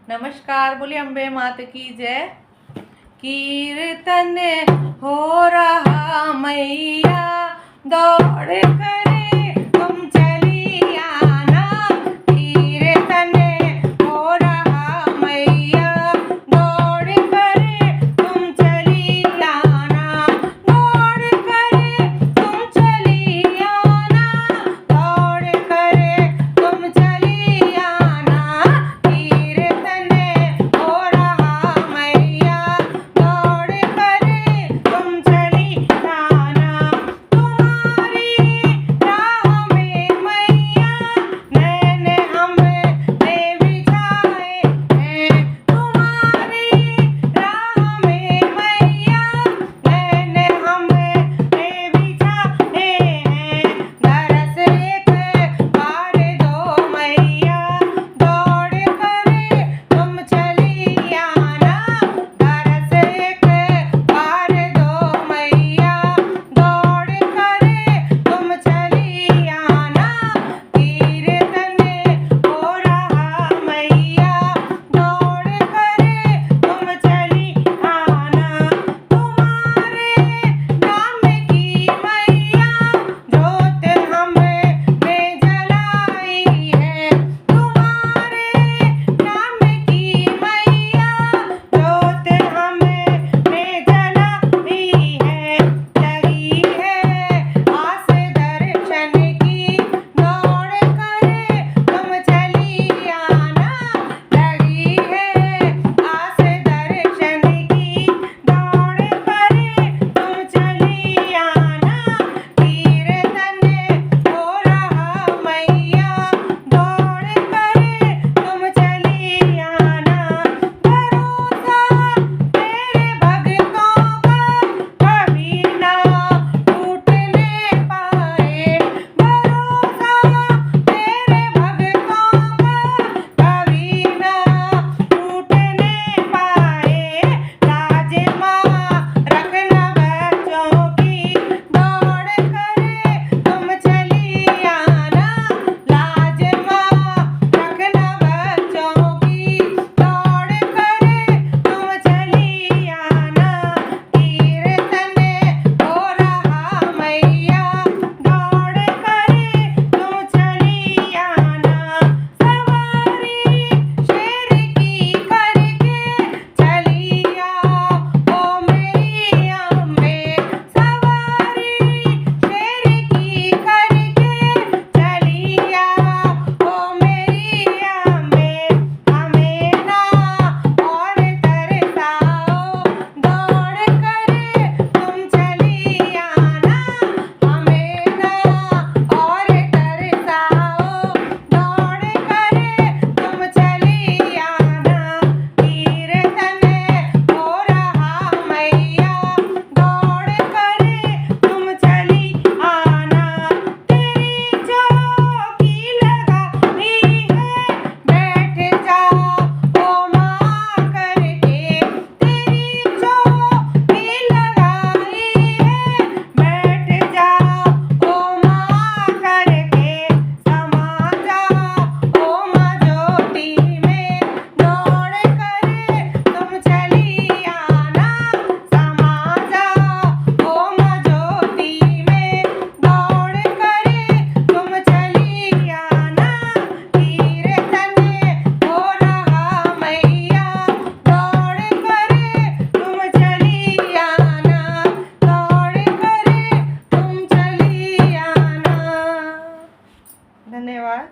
नमस्कार, बोलिए अम्बे मात की जय। कीर्तन हो रहा मैया, दौड़ करे तुम चली आना। कीर्तन हो रहा मैया, दौड़ करे तुम चली आना। दौड़ करे तुम चली आना, दौड़ करे तुम चली आना। कीर्तन हो रहा मैया, दौड़ करे तुम चली आना। तुम्हारी राह में मैया, नैन हमने बिछाए हैं। तुम्हारी राह में मैया, नैन हमने बिछाए हैं। दरस एक बार दो मैया, दौड़ करे तुम चली आना। दरस एक बार दो मैया, दौड़ करे तुम चली आना। कीर्तन हो रहा मैया, दौड़ करे तुम चली आना। तुम्हारे नाम की मैया, जोत हमने जलाई है। तुम्हारे नाम की मैया, जोत हमने जलाई है। लगी है आस दर्शन की, दौड़ करे तुम चली आना। लगी है आस दर्शन की, दौड़ करे तुम चली आना। कीर्तन हो रहा मैया, दौड़ करे तुम चली आना। भरोसा तेरे भक्तों का कभी ना टूटने पाए। भरोसा तेरे भक्तों का कभी ना टूटने पाए। लाज माँ रखना बच्चों की, दौड़ करे तुम चली आना। लाज माँ रखना बच्चों की, दौड़ करे तुम चली आना। कीर्तन हो रहा मैया, दौड़ करे तुम चली आना। सवारी शेर की करके चली आओ ओ मेरी अम्बे। सवारी शेर की करके चली आओ ओ मेरी अम्बे। हमें ना और तरसाओ, दौड़ करे तुम चली आना। हमें ना और तरसाओ, दौड़ करे तुम चली आना। कीर्तन हो रहा मैया, दौड़ करे तुम चली आना। तेरी चौकी लगाई है, बैठ जाओ ओ माँ करके। तेरी चौकी लगाई है, बैठ जाओ ओ माँ करके। समा जाओ ओ माँ ज्योति में, दौड़ करे तुम चली आना। समा जाओ ओ माँ ज्योति में, दौड़ करे तुम चली आना। कीर्तन हो रहा मैया, दौड़ करे तुम चली आना। दौड़ करे तुम चली आना। धन्यवाद।